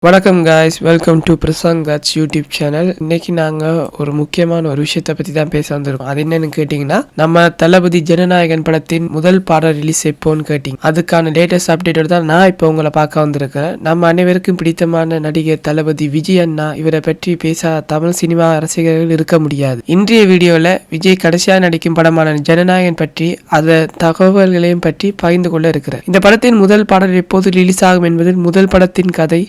வணக்கம் guys, welcome to Prashanth cuts YouTube channel. இன்னைக்கு நாங்கள் ஒரு முக்கியமான ஒரு விஷயத்தை பற்றி தான் பேச வந்திருக்கோம். அது என்னன்னு கேட்டிங்கன்னா, நம்ம தளபதி ஜனநாயகன் படத்தின் முதல் பாடல் ரிலீஸ் எப்போன்னு கேட்டிங்க. அதுக்கான லேட்டஸ்ட் அப்டேட்டோட தான் நான் இப்போ உங்களை பார்க்க வந்திருக்கேன். நம்ம அனைவருக்கும் பிடித்தமான நடிகர் தளபதி விஜய் அண்ணா இவரை பற்றி பேசாத தமிழ் சினிமா ரசிகர்கள் இருக்க முடியாது. இன்றைய வீடியோவில் விஜய் கடைசியாக நடிக்கும் படமான ஜனநாயகன் பற்றி அதை தகவல்களையும் பற்றி பகிர்ந்து கொள்ள இருக்கிறேன். இந்த படத்தின் முதல் பாடல் எப்போது ரிலீஸ் ஆகும் என்பதில் முதல் படத்தின் கதை,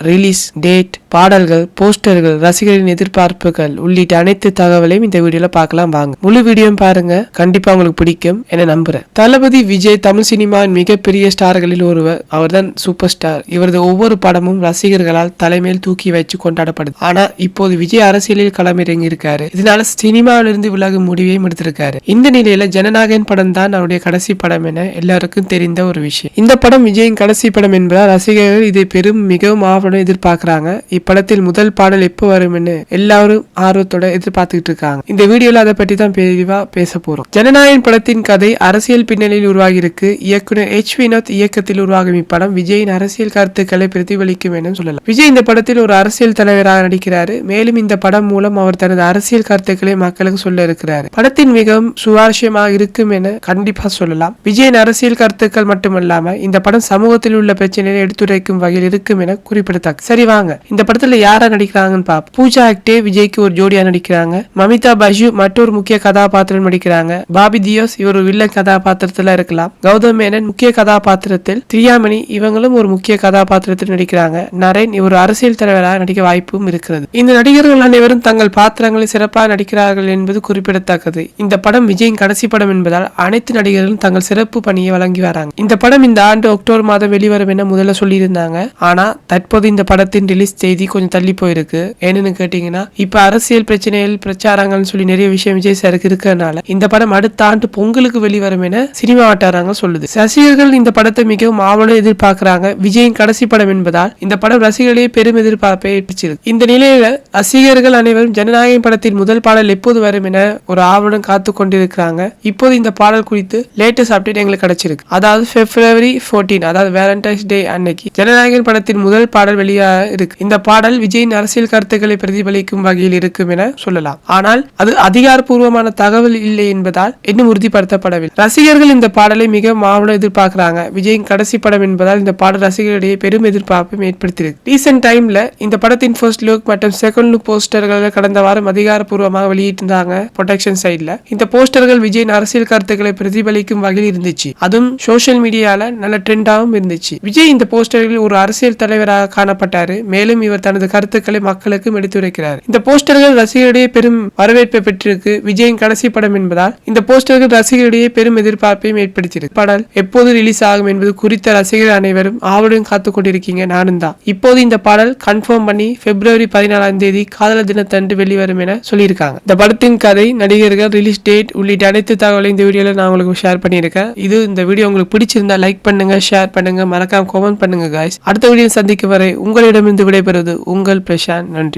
ரிலீஸ் டேட், பாடல்கள், போஸ்டர்கள், ரசிகர்களின் எதிர்பார்ப்புகள் உள்ளிட்ட அனைத்து தகவலையும் இந்த வீடியோல பார்க்கலாம். வாங்க முழு வீடியோ பாருங்க, கண்டிப்பா உங்களுக்கு பிடிக்கும் என நம்புறேன். தளபதி விஜய் தமிழ் சினிமாவின் மிகப்பெரிய ஸ்டார்களில் ஒருவர். அவர்தான் சூப்பர் ஸ்டார். இவரது ஒவ்வொரு படமும் ரசிகர்களால் தலைமையில் தூக்கி வச்சு கொண்டாடப்படுது. ஆனா இப்போது விஜய் அரசியலில் களமிறங்கி இருக்காரு. இதனால சினிமாவிலிருந்து விலகும் முடிவையும் எடுத்திருக்காரு. இந்த நிலையில ஜனநாயகன் படம் தான் அவருடைய கடைசி படம் என எல்லாருக்கும் தெரிந்த ஒரு விஷயம். இந்த படம் விஜயின் கடைசி படம் என்பதால் ரசிகர்கள் இதை மிகவும் ஆவலுடன் எதிர்பார்க்கிறாங்க. இப்படத்தில் முதல் பாடல் எப்போ வரும் என்று எல்லாரும் ஆர்வத்தோட எதிர்பார்த்துட்டு இருக்காங்க. இந்த வீடியோல அதை பற்றி தான் தெளிவா பேச போறோம். ஜனநாயகன் படத்தின் கதை அரசியல் பின்னணியில் உருவாகி இருக்கு. இயக்குனர் H. வினோத் இயக்கத்தில் உருவாகும் இப்படம் விஜயின் அரசியல் கருத்துக்களை பிரதிபலிக்கும் என சொல்லலாம். விஜய் இந்த படத்தில் ஒரு அரசியல் தலைவராக நடிக்கிறாரு. மேலும் இந்த படம் மூலம் அவர் தனது அரசியல் கருத்துக்களை மக்களுக்கு சொல்ல இருக்கிறார். படத்தின் மிகவும் சுவாரஸ்யமாக இருக்கும் என கண்டிப்பா சொல்லலாம். விஜயின் அரசியல் கருத்துக்கள் மட்டுமல்லாம இந்த படம் சமூகத்தில் உள்ள பிரச்சனைகளை எடுத்துரைக்கும் வகையில் இருக்கும் என குறிப்பிடத்தக்க. சரி வாங்க இந்த படத்துல யாரா நடிக்கிறாங்கன்னு பாப்போம். பூஜா ஆக்டே விஜய்க்கு ஒரு ஜோடியா நடிக்கிறாங்க. மமிதா பஜு மற்றொரு முக்கிய கதாபாத்திரம் நடிக்கிறாங்க. பாபி தியோஸ் இவர் ஒரு வில்லன் கதாபாத்திரத்துல இருக்கலாம். கௌதம் மேனன் முக்கிய கதாபாத்திரத்தில், திரியாமணி இவங்களும் ஒரு முக்கிய கதாபாத்திரத்தில் நடிக்கிறாங்க. நரேன் இவர் அரசியல் தலைவராக நடிக்க வாய்ப்பும் இருக்கிறது. இந்த நடிகர்கள் அனைவரும் தங்கள் பாத்திரங்களை சிறப்பாக நடிக்கிறார்கள் என்பது குறிப்பிடத்தக்கது. இந்த படம் விஜயின் கடைசி படம் என்பதால் அனைத்து நடிகர்களும் தங்கள் சிறப்பு பணியை வழங்கி வராங்க. இந்த படம் இந்த ஆண்டு அக்டோபர் மாதம் வெளிவரும் என முதல்ல சொல்லியிருந்தாங்க. ஆனா தற்போது இந்த படத்தின் ரிலீஸ் செய்தி கொஞ்சம் தள்ளி போயிருக்கு. என்னன்னு கேட்டீங்கன்னா, இப்ப அரசியல் பிரச்சனைகள், பிரச்சாரங்கள் சொல்லி நிறைய விஷயம் விஜய் சாருக்கு இருக்கிறதுனால இந்த படம் அடுத்த ஆண்டு பொங்கலுக்கு வெளிவரும் என சினிமா வட்டாரங்கள் சொல்லுது. ரசிகர்கள் இந்த படத்தை மிகவும் ஆவலுடன் எதிர்பார்க்கிறாங்க. விஜயின் கடைசி படம் என்பதால் இந்த படம் ரசிகர்களே பெரும் எதிர்பார்ப்பை ஏற்படுத்தியிருக்கு. இந்த நிலையில ரசிகர்கள் அனைவரும் ஜனநாயகன் படத்தின் முதல் பாடல் எப்போது வரும் என ஒரு ஆவலுடன் காத்து கொண்டிருக்கிறாங்க. இப்போது இந்த பாடல் குறித்து லேட்டஸ்ட் அப்டேட் எங்களுக்கு கிடைச்சிருக்கு. அதாவது February 14, அதாவது வேலண்டைன்ஸ் டே அன்னைக்கு ஜனநாயகன் படத்தின் முதல் பாடல் வெளியாக இருக்கு. இந்த பாடல் விஜயின் அரசியல் கருத்துக்களை பிரதிபலிக்கும் வகையில் இருக்கும் என சொல்லலாம். ஆனால் அது அதிகாரப்பூர்வமான தகவல் இல்லை என்பதால் இன்னும் உறுதிப்படுத்தப்படவில்லை. ரசிகர்கள் இந்த பாடலை மிகவும் ஆவலுடன் எதிர்பார்க்கிறாங்க. விஜயின் கடைசி படம் என்பதால் இந்த பாடல் ரசிகர்களிடையே பெரும் எதிர்பார்ப்பை ஏற்படுத்தியிருக்கு. ரீசென்ட் டைம்ல இந்த படத்தின் ஃபர்ஸ்ட் லுக் மற்றும் செகண்ட் லுக் போஸ்டர்களை கடந்த வாரம் அதிகாரப்பூர்வமாக வெளியிட்டிருந்தாங்க ப்ரொடக்ஷன் சைட்ல. இந்த போஸ்டர்கள் விஜயின் அரசியல் கருத்துக்களை பிரதிபலிக்கும் வகையில் இருந்துச்சு. அதுவும் சோசியல் மீடியால நல்ல ட்ரெண்டாகவும் இருந்துச்சு. விஜய் இந்த போஸ்டர்களில் ஒரு அரசியல் தலைவராக காணப்பட்டாரு. மேலும் இவர் தனது கருத்துக்களை மக்களுக்கும் எடுத்துரைக்கிறார். இந்த போஸ்டர்கள் ரசிகர்களிடையே பெரும் வரவேற்பை பெற்றிருக்கு. விஜயின் கடைசி படம் என்பதால் இந்த போஸ்டர்கள் ரசிகர்களிடையே பெரும் எதிர்பார்ப்பையும் ஏற்படுத்தியிருக்கு. பாடல் எப்போது ரிலீஸ் ஆகும் என்பது குறித்த ரசிகர்கள் அனைவரும் ஆவலுடன் காத்துக் கொண்டிருக்கீங்க. நானும் தான். இப்போது இந்த பாடல் கன்ஃபார்ம் பண்ணி February 14 காதலர் தினத்தன்று வெளிவரும் என சொல்லியிருக்காங்க. இந்த படத்தின் கதை, நடிகர்கள், ரிலீஸ் டேட் உள்ளிட்ட அனைத்து தகவலையும் இந்த வீடியோல நான் உங்களுக்கு ஷேர் பண்ணியிருக்கேன். இந்த வீடியோ உங்களுக்கு பிடிச்சிருந்தா லைக் பண்ணுங்க, ஷேர் பண்ணுங்க, மறக்காம கமெண்ட் பண்ணுங்க காய்ஸ். அடுத்த வீடியோ சந்திக்கும் வரை உங்களிடமிருந்து விடைபெறுவது உங்கள் பிரசாந்த். நன்றி.